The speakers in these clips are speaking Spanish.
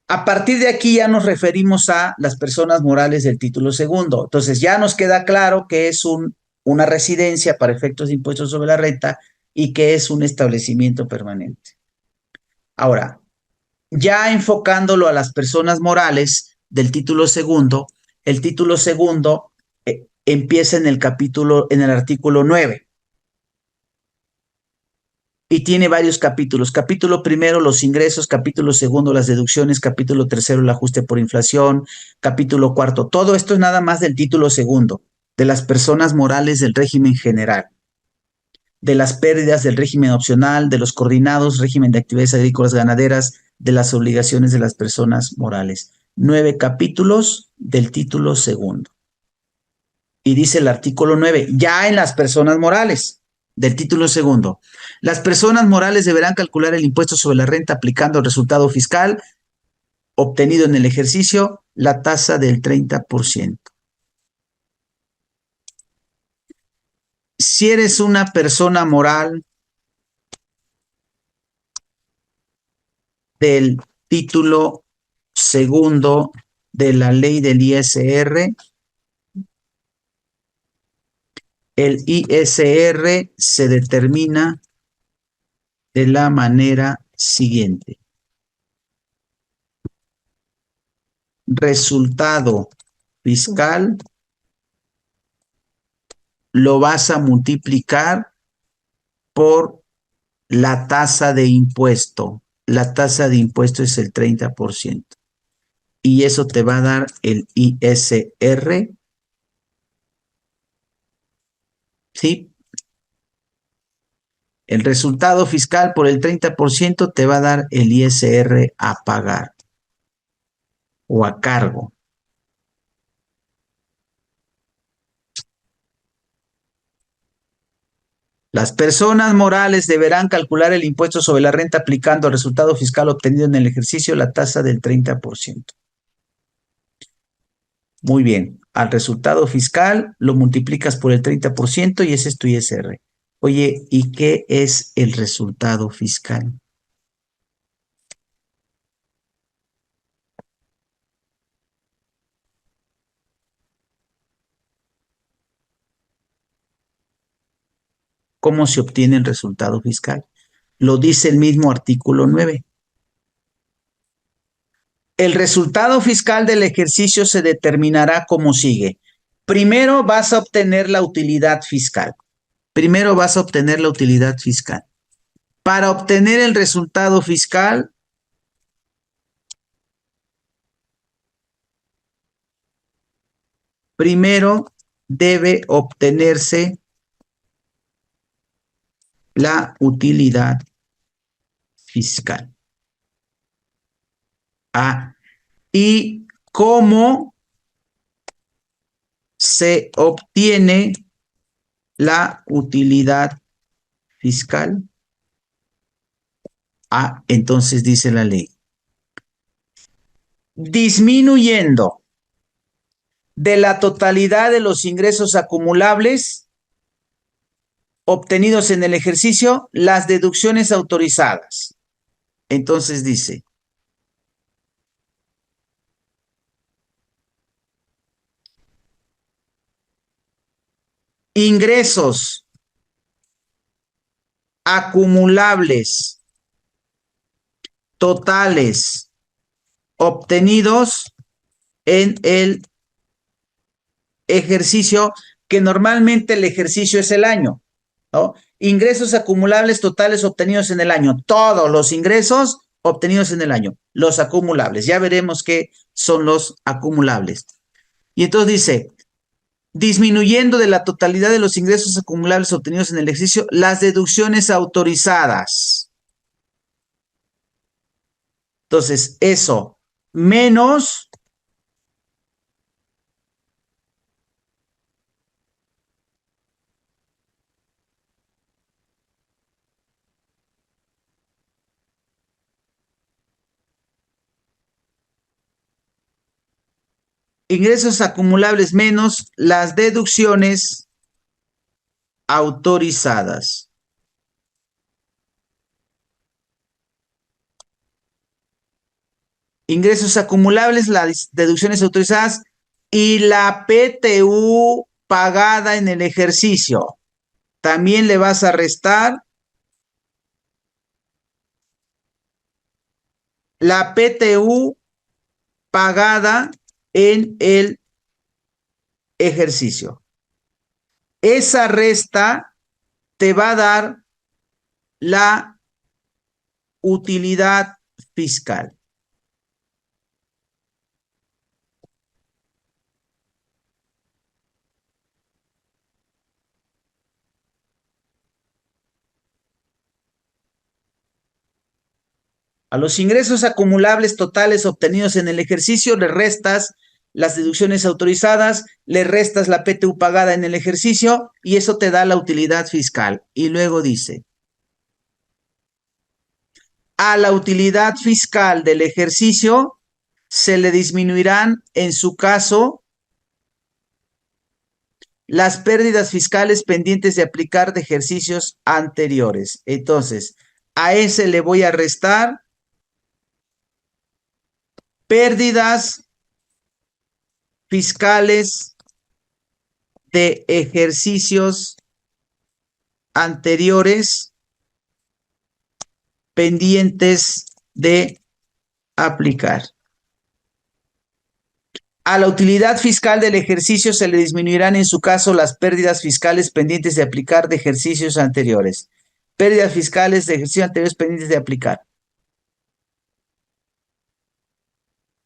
A partir de aquí ya nos referimos a las personas morales del título segundo. Entonces ya nos queda claro que es una residencia para efectos de impuestos sobre la renta y que es un establecimiento permanente. Ahora, ya enfocándolo a las personas morales del título segundo, el título segundo empieza en el artículo 9 y tiene varios capítulos. Capítulo primero, los ingresos; capítulo segundo, las deducciones; capítulo tercero, el ajuste por inflación; capítulo cuarto. Todo esto es nada más del título segundo, de las personas morales del régimen general, de las pérdidas del régimen opcional, de los coordinados, régimen de actividades agrícolas ganaderas, de las obligaciones de las personas morales. 9 capítulos del título segundo. Y dice el artículo 9, ya en las personas morales del título segundo. Las personas morales deberán calcular el impuesto sobre la renta aplicando el resultado fiscal obtenido en el ejercicio, la tasa del 30%. Si eres una persona moral del título segundo de la ley del ISR, el ISR se determina de la manera siguiente. Resultado fiscal lo vas a multiplicar por la tasa de impuesto. La tasa de impuesto es el 30%. Y eso te va a dar el ISR, ¿sí? El resultado fiscal por el 30% te va a dar el ISR a pagar o a cargo. Las personas morales deberán calcular el impuesto sobre la renta aplicando el resultado fiscal obtenido en el ejercicio, la tasa del 30%. Muy bien, al resultado fiscal lo multiplicas por el 30% y ese es tu ISR. Oye, ¿y qué es el resultado fiscal? ¿Cómo se obtiene el resultado fiscal? Lo dice el mismo artículo 9. El resultado fiscal del ejercicio se determinará como sigue. Primero vas a obtener la utilidad fiscal. Primero vas a obtener la utilidad fiscal. Para obtener el resultado fiscal, primero debe obtenerse la utilidad fiscal. Ah, ¿y cómo se obtiene la utilidad fiscal? Ah, entonces dice la ley. Disminuyendo de la totalidad de los ingresos acumulables obtenidos en el ejercicio las deducciones autorizadas. Entonces dice, ingresos acumulables totales obtenidos en el ejercicio, que normalmente el ejercicio es el año, ¿no? Ingresos acumulables totales obtenidos en el año. Todos los ingresos obtenidos en el año. Los acumulables. Ya veremos qué son los acumulables. Y entonces dice, disminuyendo de la totalidad de los ingresos acumulables obtenidos en el ejercicio, las deducciones autorizadas. Entonces, eso menos ingresos acumulables menos las deducciones autorizadas. ingresos acumulables, las deducciones autorizadas y la PTU pagada en el ejercicio. También le vas a restar la PTU pagada en el ejercicio. Esa resta te va a dar la utilidad fiscal. A los ingresos acumulables totales obtenidos en el ejercicio le restas las deducciones autorizadas, le restas la PTU pagada en el ejercicio y eso te da la utilidad fiscal. Y luego dice, a la utilidad fiscal del ejercicio se le disminuirán, en su caso, las pérdidas fiscales pendientes de aplicar de ejercicios anteriores. Entonces, a ese le voy a restar pérdidas fiscales de ejercicios anteriores pendientes de aplicar. A la utilidad fiscal del ejercicio se le disminuirán en su caso las pérdidas fiscales pendientes de aplicar de ejercicios anteriores. Pérdidas fiscales de ejercicios anteriores pendientes de aplicar.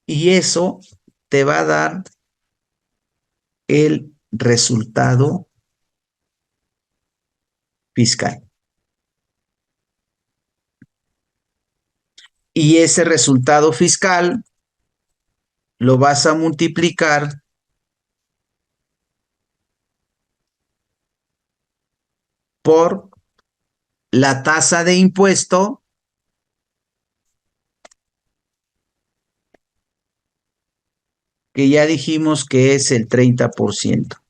Y eso te va a dar el resultado fiscal. Y ese resultado fiscal lo vas a multiplicar por la tasa de impuesto que ya dijimos que es el 30%.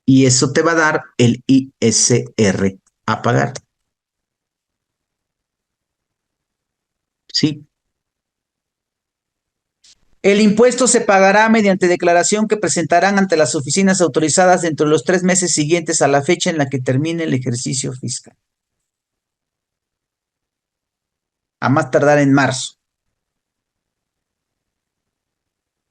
Y eso te va a dar el ISR a pagar. ¿Sí? El impuesto se pagará mediante declaración que presentarán ante las oficinas autorizadas dentro de los 3 meses siguientes a la fecha en la que termine el ejercicio fiscal. A más tardar en marzo.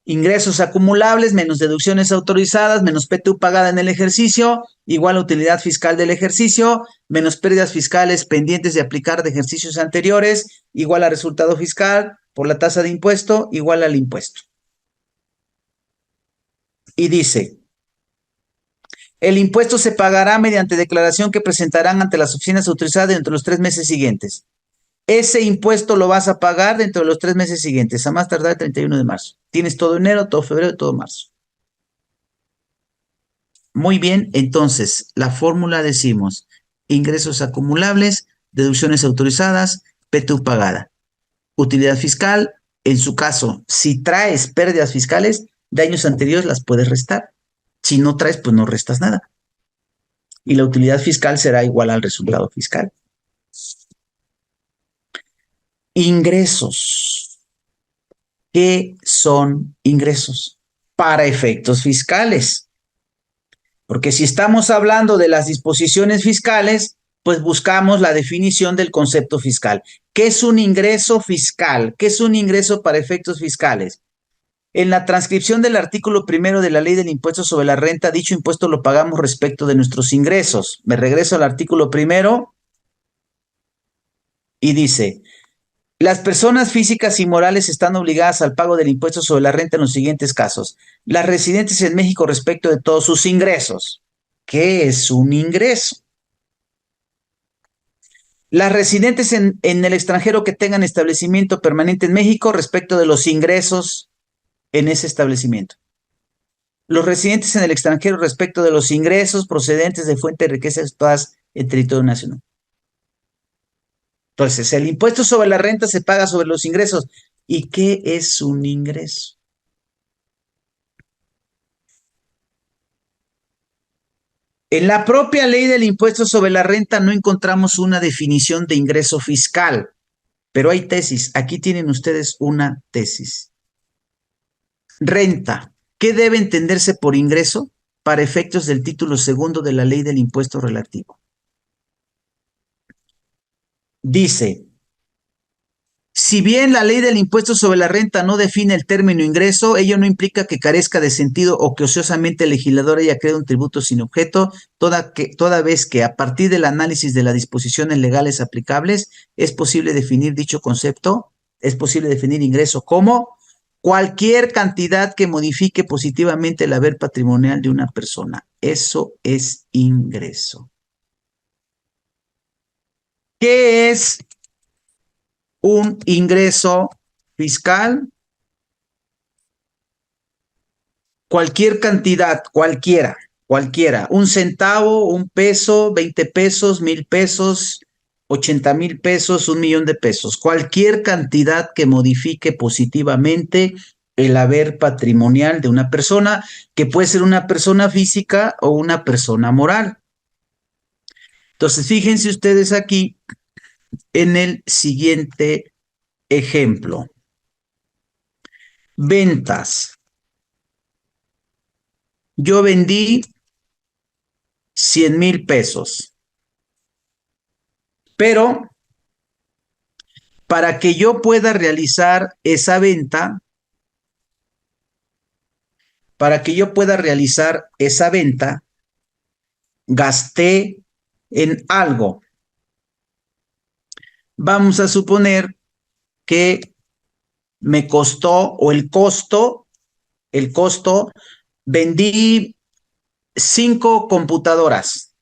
Ingresos acumulables menos deducciones autorizadas menos PTU pagada en el ejercicio igual a utilidad fiscal del ejercicio menos pérdidas fiscales pendientes de aplicar de ejercicios anteriores igual a resultado fiscal por la tasa de impuesto igual al impuesto. Y dice, el impuesto se pagará mediante declaración que presentarán ante las oficinas autorizadas dentro de los 3 meses siguientes. Ese impuesto lo vas a pagar dentro de los 3 meses siguientes, a más tardar el 31 de marzo. Tienes todo enero, todo febrero y todo marzo. Muy bien, entonces, la fórmula decimos, ingresos acumulables, deducciones autorizadas, PTU pagada. Utilidad fiscal, en su caso, si traes pérdidas fiscales de años anteriores, las puedes restar. Si no traes, pues no restas nada. Y la utilidad fiscal será igual al resultado fiscal. Ingresos. ¿Qué son ingresos? Para efectos fiscales. Porque si estamos hablando de las disposiciones fiscales, pues buscamos la definición del concepto fiscal. ¿Qué es un ingreso fiscal? ¿Qué es un ingreso para efectos fiscales? En la transcripción del artículo primero de la Ley del Impuesto sobre la Renta, dicho impuesto lo pagamos respecto de nuestros ingresos. Me regreso al artículo primero y dice, las personas físicas y morales están obligadas al pago del impuesto sobre la renta en los siguientes casos. Las residentes en México respecto de todos sus ingresos. ¿Qué es un ingreso? Las residentes en el extranjero que tengan establecimiento permanente en México respecto de los ingresos en ese establecimiento. Los residentes en el extranjero respecto de los ingresos procedentes de fuentes de riqueza situadas en territorio nacional. Entonces, el impuesto sobre la renta se paga sobre los ingresos. ¿Y qué es un ingreso? En la propia ley del impuesto sobre la renta no encontramos una definición de ingreso fiscal, pero hay tesis. Aquí tienen ustedes una tesis. Renta. ¿Qué debe entenderse por ingreso para efectos del título segundo de la ley del impuesto relativo? Dice, si bien la ley del impuesto sobre la renta no define el término ingreso, ello no implica que carezca de sentido o que ociosamente el legislador haya creado un tributo sin objeto, toda vez que a partir del análisis de las disposiciones legales aplicables es posible definir dicho concepto, es posible definir ingreso como cualquier cantidad que modifique positivamente el haber patrimonial de una persona. Eso es ingreso. ¿Qué es un ingreso fiscal? Cualquier cantidad, cualquiera, un centavo, un peso, 20 pesos, 1,000 pesos, 80,000 pesos, 1,000,000 de pesos, cualquier cantidad que modifique positivamente el haber patrimonial de una persona, que puede ser una persona física o una persona moral. Entonces, fíjense ustedes aquí en el siguiente ejemplo. Ventas. Yo vendí 100,000 pesos, pero para que yo pueda realizar esa venta, gasté en algo. Vamos a suponer que me costó, o el costo, vendí 5 computadoras.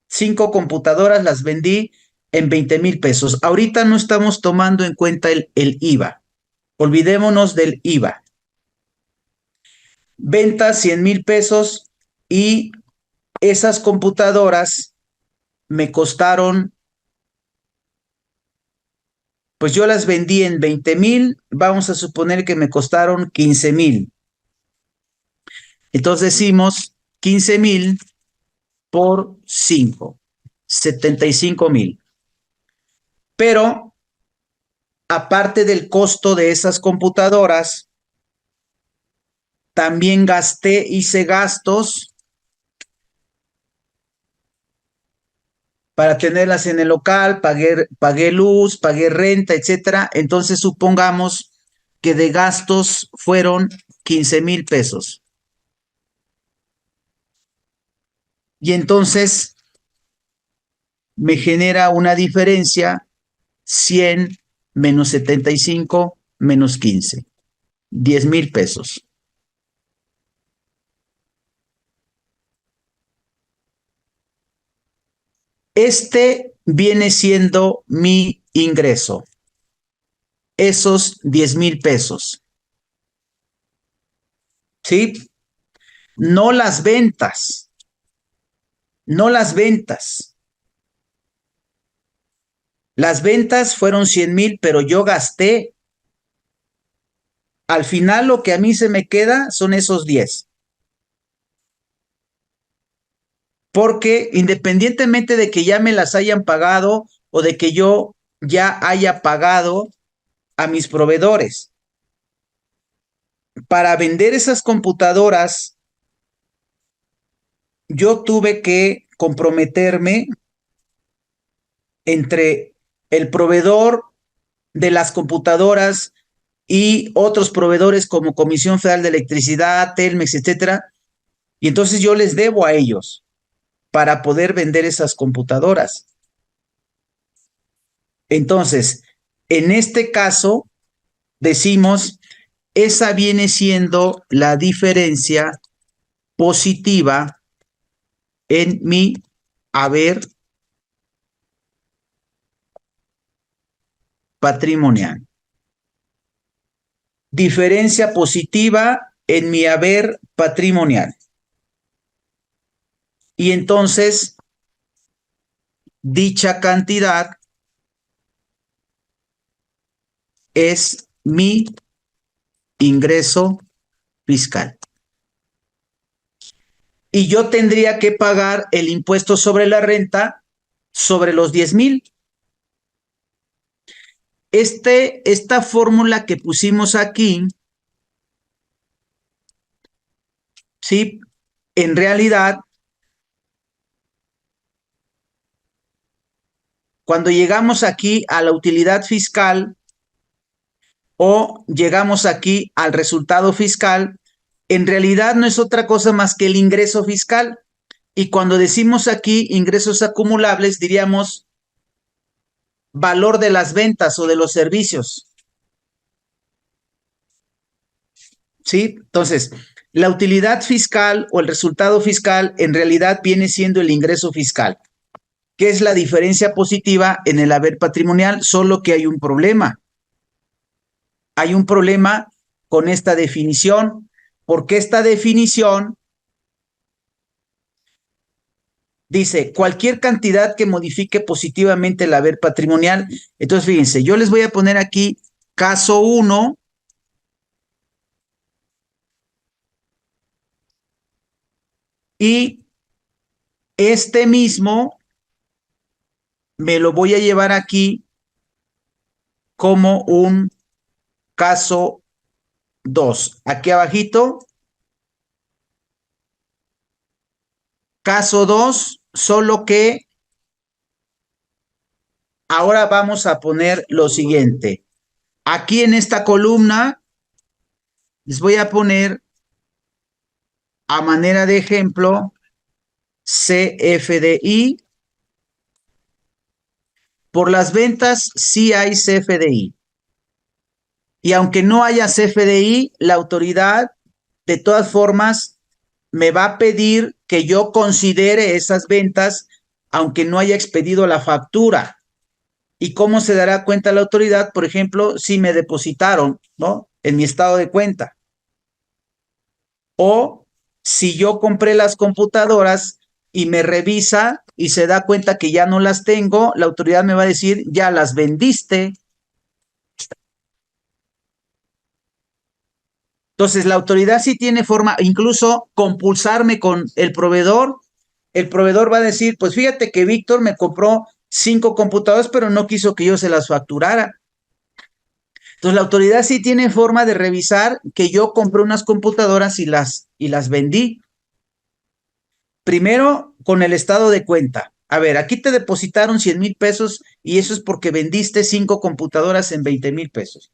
5 computadoras las vendí en 20,000 pesos. Ahorita no estamos tomando en cuenta el IVA. Olvidémonos del IVA. Venta 100,000 pesos y esas computadoras me costaron, pues yo las vendí en 20,000, vamos a suponer que me costaron 15,000. Entonces decimos 15,000 por 5, 75,000. Pero aparte del costo de esas computadoras, también hice gastos para tenerlas en el local, pagué luz, pagué renta, etcétera. Entonces supongamos que de gastos fueron 15,000 pesos. Y entonces me genera una diferencia: 100 menos 75 menos 15, 10,000 pesos. Este viene siendo mi ingreso, esos 10,000 pesos. ¿Sí? No las ventas, no las ventas. Las ventas fueron 100,000, pero yo gasté. Al final lo que a mí se me queda son esos 10. Porque independientemente de que ya me las hayan pagado o de que yo ya haya pagado a mis proveedores, para vender esas computadoras, yo tuve que comprometerme entre el proveedor de las computadoras y otros proveedores como Comisión Federal de Electricidad, Telmex, etcétera. Y entonces yo les debo a ellos para poder vender esas computadoras. Entonces, en este caso, decimos, esa viene siendo la diferencia positiva en mi haber patrimonial. Diferencia positiva en mi haber patrimonial. Y entonces, dicha cantidad es mi ingreso fiscal. y yo tendría que pagar el impuesto sobre la renta sobre los 10,000. Esta fórmula que pusimos aquí, ¿sí? En realidad, cuando llegamos aquí a la utilidad fiscal o llegamos aquí al resultado fiscal, en realidad no es otra cosa más que el ingreso fiscal. Y cuando decimos aquí ingresos acumulables, diríamos valor de las ventas o de los servicios. ¿Sí? Entonces, la utilidad fiscal o el resultado fiscal en realidad viene siendo el ingreso fiscal, que es la diferencia positiva en el haber patrimonial, solo que hay un problema. Hay un problema con esta definición, porque esta definición dice cualquier cantidad que modifique positivamente el haber patrimonial. Entonces, fíjense, yo les voy a poner aquí caso 1. Y este mismo me lo voy a llevar aquí como un caso 2. Aquí abajito, caso 2, solo que ahora vamos a poner lo siguiente. Aquí en esta columna les voy a poner a manera de ejemplo CFDI. Por las ventas sí hay CFDI. Y aunque no haya CFDI, la autoridad de todas formas me va a pedir que yo considere esas ventas aunque no haya expedido la factura. ¿Y cómo se dará cuenta la autoridad? Por ejemplo, si me depositaron, ¿no? En mi estado de cuenta. O si yo compré las computadoras y me revisa y se da cuenta que ya no las tengo, la autoridad me va a decir, ya las vendiste. Entonces, la autoridad sí tiene forma, incluso compulsarme con el proveedor. El proveedor va a decir, pues fíjate que Víctor me compró 5 computadoras, pero no quiso que yo se las facturara. Entonces, la autoridad sí tiene forma de revisar que yo compré unas computadoras y las vendí. Primero, con el estado de cuenta. A ver, aquí te depositaron 100,000 pesos y eso es porque vendiste 5 computadoras en 20,000 pesos.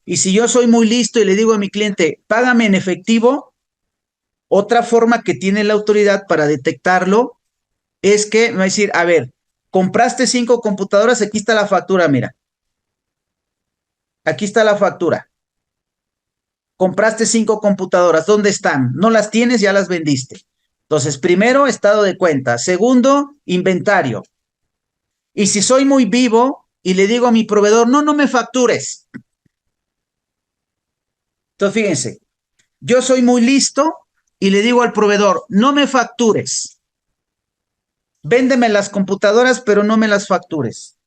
Y si yo soy muy listo y le digo a mi cliente, págame en efectivo, otra forma que tiene la autoridad para detectarlo es que me va a decir, a ver, compraste 5 computadoras, aquí está la factura, mira. Aquí está la factura. Compraste 5 computadoras, ¿dónde están? No las tienes, ya las vendiste. Entonces, primero, estado de cuenta. Segundo, inventario. Y si soy muy vivo y le digo a mi proveedor, no, no me factures. Entonces, fíjense, yo soy muy listo y le digo al proveedor, no me factures. Véndeme las computadoras, pero no me las factures.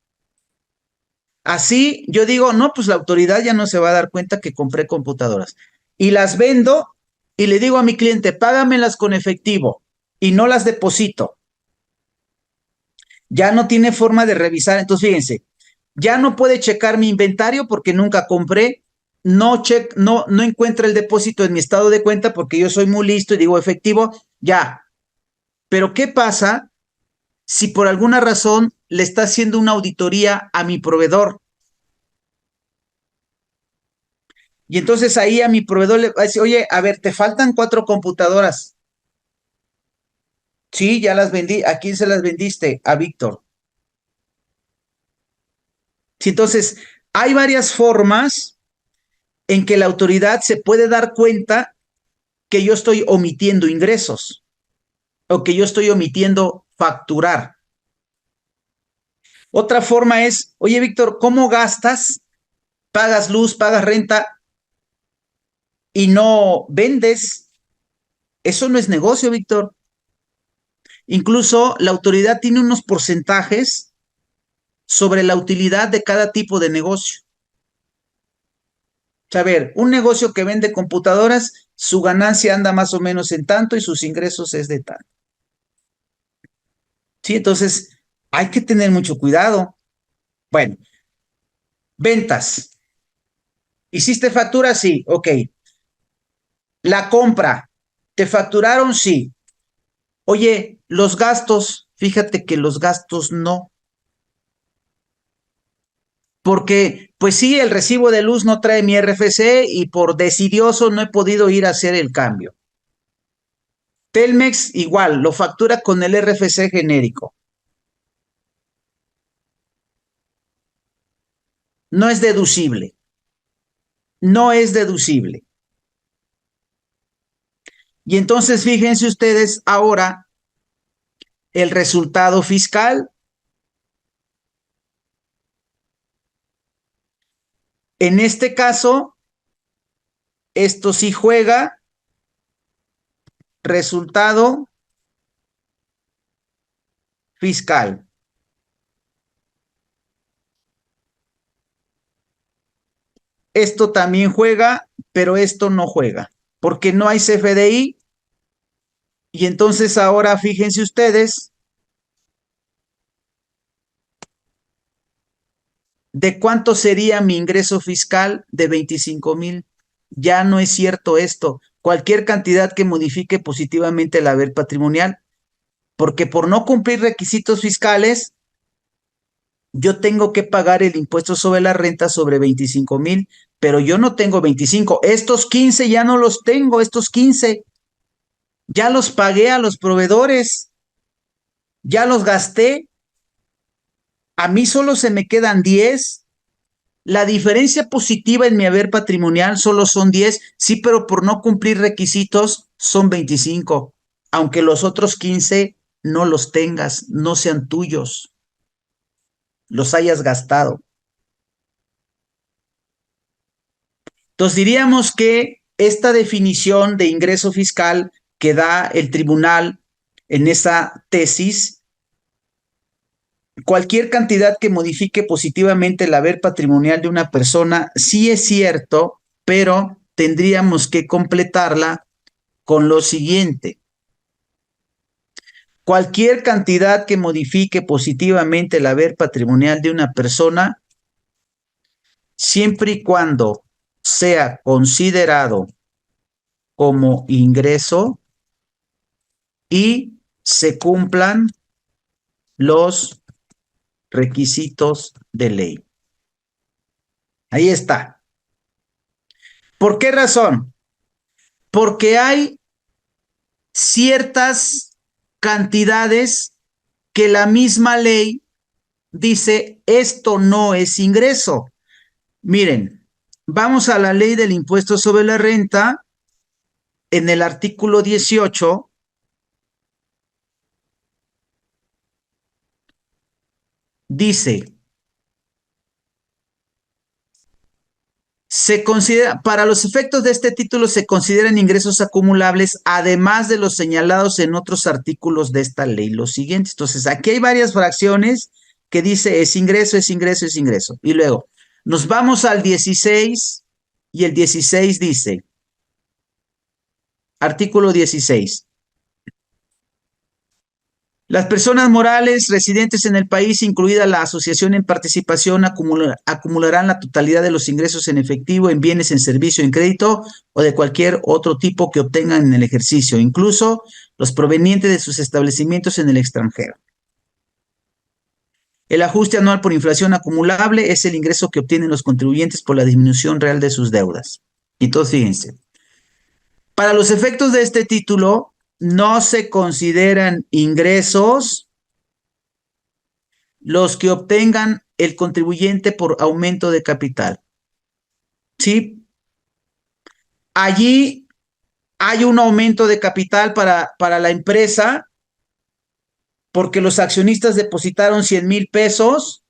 Así yo digo, no, pues la autoridad ya no se va a dar cuenta que compré computadoras. Y las vendo y le digo a mi cliente, págamelas con efectivo y no las deposito. Ya no tiene forma de revisar. Entonces, fíjense, ya no puede checar mi inventario porque nunca compré. No encuentra el depósito en mi estado de cuenta porque yo soy muy listo y digo efectivo, ya. Pero ¿qué pasa si por alguna razón le está haciendo una auditoría a mi proveedor? Y entonces ahí a mi proveedor le va a decir, oye, a ver, te faltan 4 computadoras. Sí, ya las vendí. ¿A quién se las vendiste? A Víctor. Sí, entonces, hay varias formas en que la autoridad se puede dar cuenta que yo estoy omitiendo ingresos o que yo estoy omitiendo facturar. Otra forma es, oye, Víctor, ¿cómo gastas? Pagas luz, pagas renta y no vendes. Eso no es negocio, Víctor. Incluso la autoridad tiene unos porcentajes sobre la utilidad de cada tipo de negocio. A ver, un negocio que vende computadoras, su ganancia anda más o menos en tanto y sus ingresos es de tanto. Sí, entonces hay que tener mucho cuidado. Bueno, ventas. ¿Hiciste factura? Sí, ok. La compra. ¿Te facturaron? Sí. Oye, los gastos, fíjate que los gastos no. Porque, pues sí, el recibo de luz no trae mi RFC y por decidioso no he podido ir a hacer el cambio. Telmex igual, lo factura con el RFC genérico. No es deducible. No es deducible. Y entonces fíjense ustedes ahora el resultado fiscal. En este caso, esto sí juega resultado fiscal. Esto también juega, pero esto no juega, porque no hay CFDI. Y entonces ahora fíjense ustedes, ¿de cuánto sería mi ingreso fiscal? De 25,000. Ya no es cierto esto. Cualquier cantidad que modifique positivamente el haber patrimonial, porque por no cumplir requisitos fiscales, yo tengo que pagar el impuesto sobre la renta sobre 25,000, pero yo no tengo 25. Estos 15 ya no los tengo, estos 15 ya los pagué a los proveedores, ya los gasté, a mí solo se me quedan 10. La diferencia positiva en mi haber patrimonial solo son 10, sí, pero por no cumplir requisitos son 25, aunque los otros 15 no los tengas, no sean tuyos, los hayas gastado. Entonces diríamos que esta definición de ingreso fiscal que da el tribunal en esa tesis, cualquier cantidad que modifique positivamente el haber patrimonial de una persona, sí es cierto, pero tendríamos que completarla con lo siguiente. Cualquier cantidad que modifique positivamente el haber patrimonial de una persona, siempre y cuando sea considerado como ingreso y se cumplan los requisitos de ley. Ahí está. ¿Por qué razón? Porque hay ciertas cantidades que la misma ley dice, esto no es ingreso. Miren, vamos a la ley del impuesto sobre la renta. En el artículo 18 dice, se considera, para los efectos de este título se consideran ingresos acumulables, además de los señalados en otros artículos de esta ley, los siguientes. Entonces, aquí hay varias fracciones que dice es ingreso, es ingreso, es ingreso. Y luego, nos vamos al 16 y el 16 dice, artículo 16. Las personas morales residentes en el país, incluida la asociación en participación, acumularán la totalidad de los ingresos en efectivo, en bienes, en servicio, en crédito o de cualquier otro tipo que obtengan en el ejercicio, incluso los provenientes de sus establecimientos en el extranjero. El ajuste anual por inflación acumulable es el ingreso que obtienen los contribuyentes por la disminución real de sus deudas. Entonces, fíjense, para los efectos de este título, no se consideran ingresos los que obtengan el contribuyente por aumento de capital. ¿Sí? Allí hay un aumento de capital para la empresa porque los accionistas depositaron 100,000 pesos,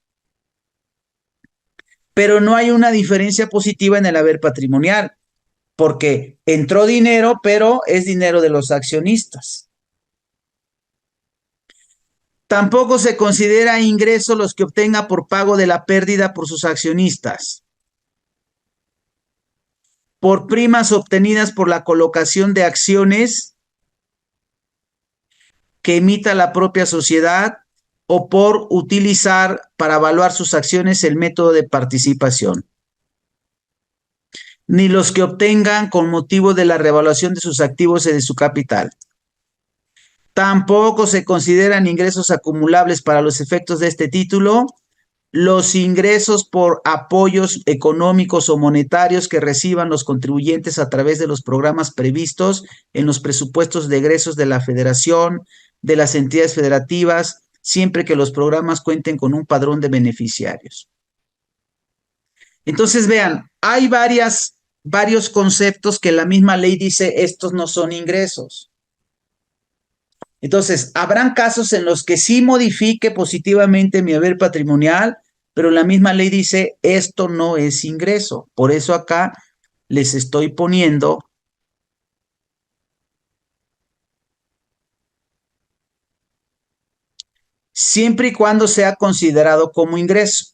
pero no hay una diferencia positiva en el haber patrimonial, porque entró dinero, pero es dinero de los accionistas. Tampoco se considera ingreso los que obtenga por pago de la pérdida por sus accionistas. por primas obtenidas por la colocación de acciones que emita la propia sociedad o por utilizar para evaluar sus acciones el método de participación, ni los que obtengan con motivo de la revaluación de sus activos y de su capital. Tampoco se consideran ingresos acumulables para los efectos de este título los ingresos por apoyos económicos o monetarios que reciban los contribuyentes a través de los programas previstos en los presupuestos de egresos de la Federación, de las entidades federativas, siempre que los programas cuenten con un padrón de beneficiarios. Entonces, vean, hay varios conceptos que la misma ley dice estos no son ingresos. Entonces, habrán casos en los que sí modifique positivamente mi haber patrimonial, pero la misma ley dice esto no es ingreso. Por eso acá les estoy poniendo siempre y cuando sea considerado como ingreso.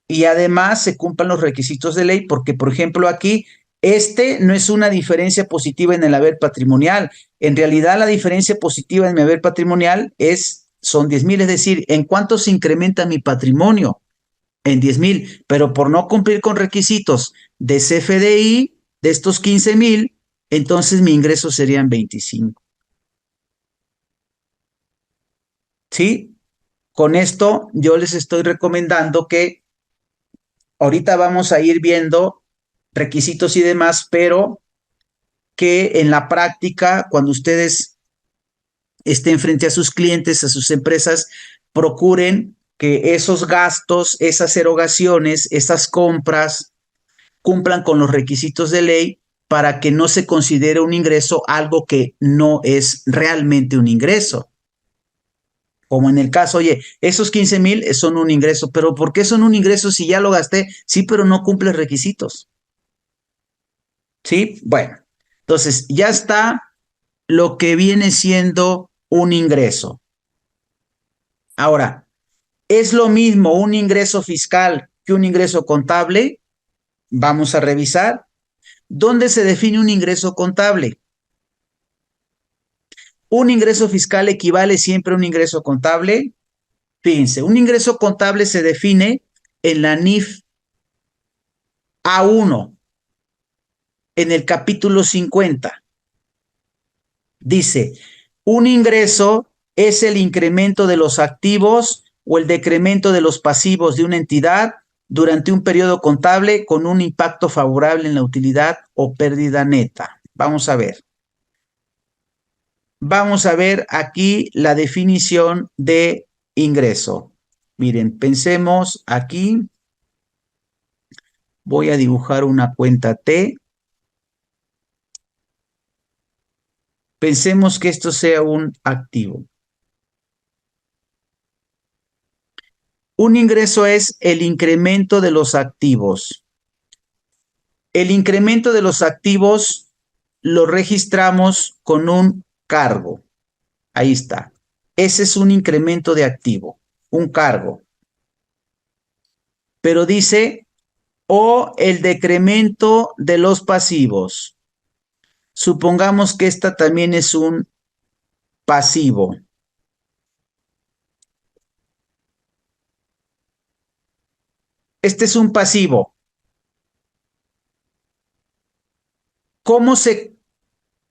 Y además se cumplan los requisitos de ley, porque, por ejemplo, aquí este no es una diferencia positiva en el haber patrimonial. En realidad, la diferencia positiva en mi haber patrimonial son 10,000, es decir, ¿en cuánto se incrementa mi patrimonio? En 10,000, pero por no cumplir con requisitos de CFDI de estos 15,000, entonces mi ingreso serían 25. ¿Sí? Con esto yo les estoy recomendando que ahorita vamos a ir viendo requisitos y demás, pero que en la práctica, cuando ustedes estén frente a sus clientes, a sus empresas, procuren que esos gastos, esas erogaciones, esas compras cumplan con los requisitos de ley para que no se considere un ingreso algo que no es realmente un ingreso. Como en el caso, oye, esos 15,000 son un ingreso, pero ¿por qué son un ingreso si ya lo gasté? Sí, pero no cumple requisitos. ¿Sí? Bueno, entonces ya está lo que viene siendo un ingreso. Ahora, ¿es lo mismo un ingreso fiscal que un ingreso contable? Vamos a revisar. ¿Dónde se define un ingreso contable? ¿Un ingreso fiscal equivale siempre a un ingreso contable? Fíjense, un ingreso contable se define en la NIF A1, en el capítulo 50. Dice, un ingreso es el incremento de los activos o el decremento de los pasivos de una entidad durante un periodo contable con un impacto favorable en la utilidad o pérdida neta. Vamos a ver. Vamos a ver aquí la definición de ingreso. Miren, pensemos aquí. Voy a dibujar una cuenta T. Pensemos que esto sea un activo. Un ingreso es el incremento de los activos. El incremento de los activos lo registramos con un cargo. Ahí está. Ese es un incremento de activo, un cargo. Pero dice, o el decremento de los pasivos. Supongamos que esta también es un pasivo. Este es un pasivo. ¿Cómo se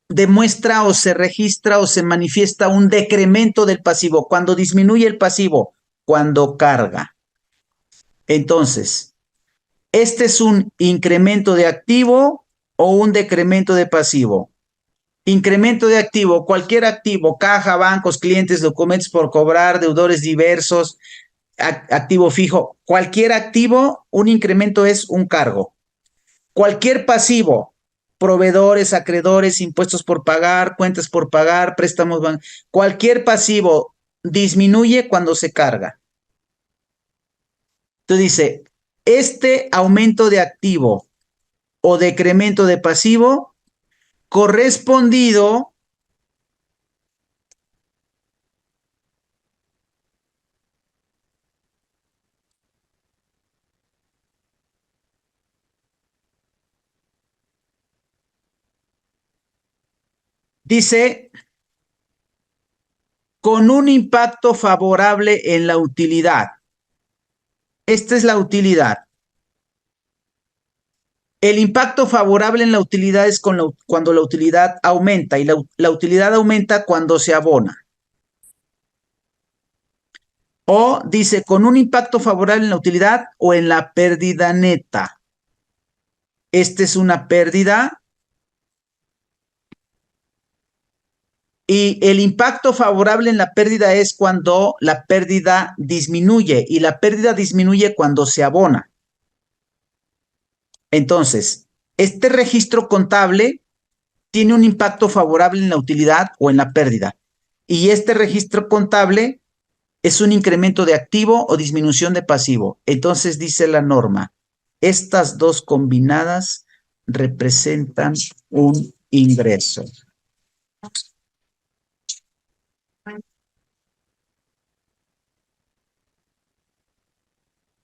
demuestra o se registra o se manifiesta un decremento del pasivo? Cuando disminuye el pasivo, cuando carga. Entonces, ¿este es un incremento de activo o un decremento de pasivo? Incremento de activo, cualquier activo, caja, bancos, clientes, documentos por cobrar, deudores diversos, activo fijo, cualquier activo, un incremento es un cargo. Cualquier pasivo, proveedores, acreedores, impuestos por pagar, cuentas por pagar, préstamos, cualquier pasivo disminuye cuando se carga. Entonces dice, este aumento de activo o decremento de pasivo correspondido Dice, con un impacto favorable en la utilidad. Esta es la utilidad. El impacto favorable en la utilidad es cuando la utilidad aumenta, y la utilidad aumenta cuando se abona. O dice, con un impacto favorable en la utilidad o en la pérdida neta. Esta es una pérdida. Y el impacto favorable en la pérdida es cuando la pérdida disminuye, y la pérdida disminuye cuando se abona. Entonces, este registro contable tiene un impacto favorable en la utilidad o en la pérdida. Y este registro contable es un incremento de activo o disminución de pasivo. Entonces dice la norma, estas dos combinadas representan un ingreso.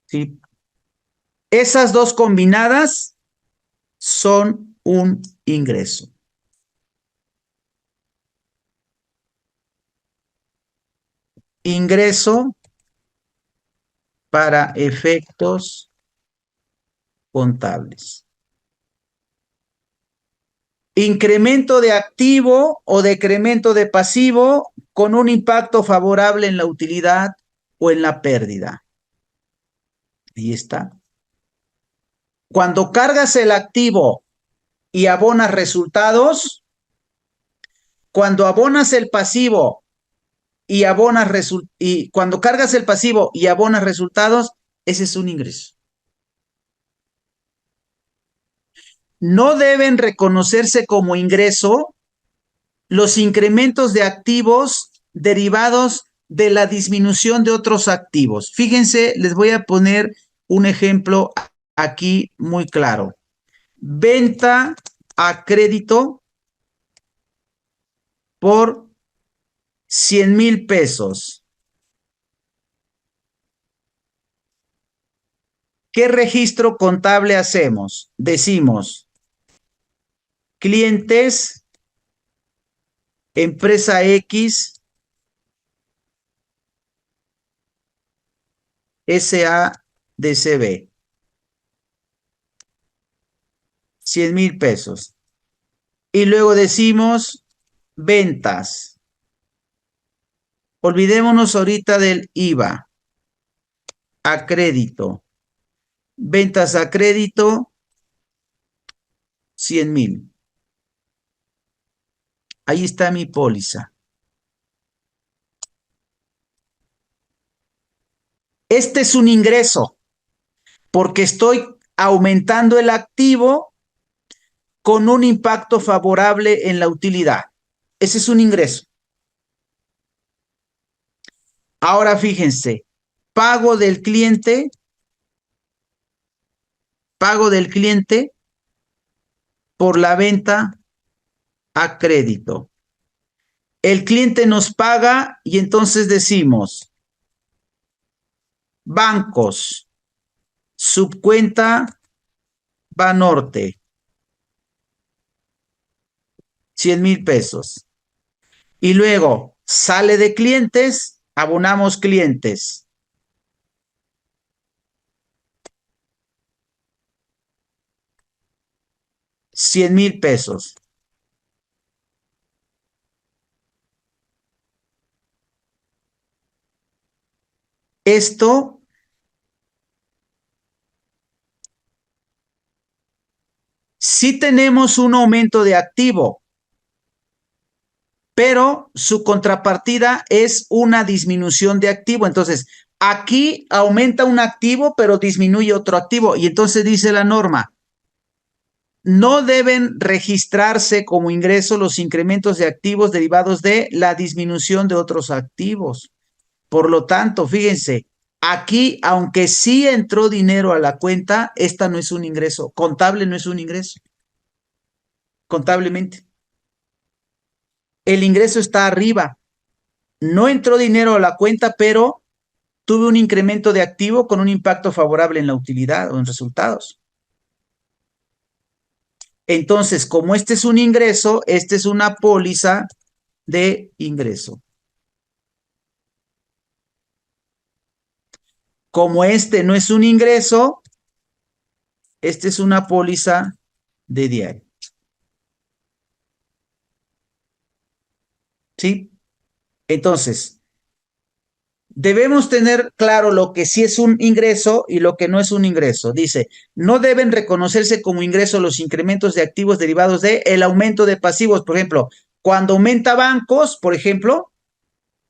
¿Sí? Esas dos combinadas son un ingreso. Ingreso para efectos contables. Incremento de activo o decremento de pasivo con un impacto favorable en la utilidad o en la pérdida. Ahí está. Cuando cargas el activo y abonas resultados, cuando abonas el pasivo y cuando cargas el pasivo y abonas resultados, ese es un ingreso. No deben reconocerse como ingreso los incrementos de activos derivados de la disminución de otros activos. Fíjense, les voy a poner un ejemplo aquí muy claro. Venta a crédito por 100,000 pesos. ¿Qué registro contable hacemos? Decimos, clientes, empresa X, SADCB, 100,000 pesos. Y luego decimos ventas. Olvidémonos ahorita del IVA. A crédito. Ventas a crédito, 100,000. Ahí está mi póliza. Este es un ingreso porque estoy aumentando el activo con un impacto favorable en la utilidad. Ese es un ingreso. Ahora fíjense, pago del cliente por la venta a crédito. El cliente nos paga y entonces decimos, bancos, subcuenta Banorte, 100,000 pesos. Y luego sale de clientes, abonamos clientes. $100,000. Esto sí tenemos un aumento de activo, pero su contrapartida es una disminución de activo. Entonces, aquí aumenta un activo, pero disminuye otro activo. Y entonces dice la norma, no deben registrarse como ingreso los incrementos de activos derivados de la disminución de otros activos. Por lo tanto, fíjense, aquí, aunque sí entró dinero a la cuenta, esta no es un ingreso. Contable no es un ingreso. Contablemente. El ingreso está arriba. No entró dinero a la cuenta, pero tuve un incremento de activo con un impacto favorable en la utilidad o en resultados. Entonces, como este es un ingreso, esta es una póliza de ingreso. Como este no es un ingreso, este es una póliza de diario. ¿Sí? Entonces, debemos tener claro lo que sí es un ingreso y lo que no es un ingreso. Dice, no deben reconocerse como ingreso los incrementos de activos derivados de el aumento de pasivos. Por ejemplo, cuando aumenta bancos, por ejemplo,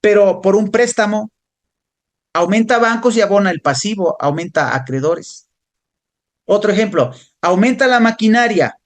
pero por un préstamo, aumenta bancos y abona el pasivo, aumenta acreedores. Otro ejemplo, aumenta la maquinaria,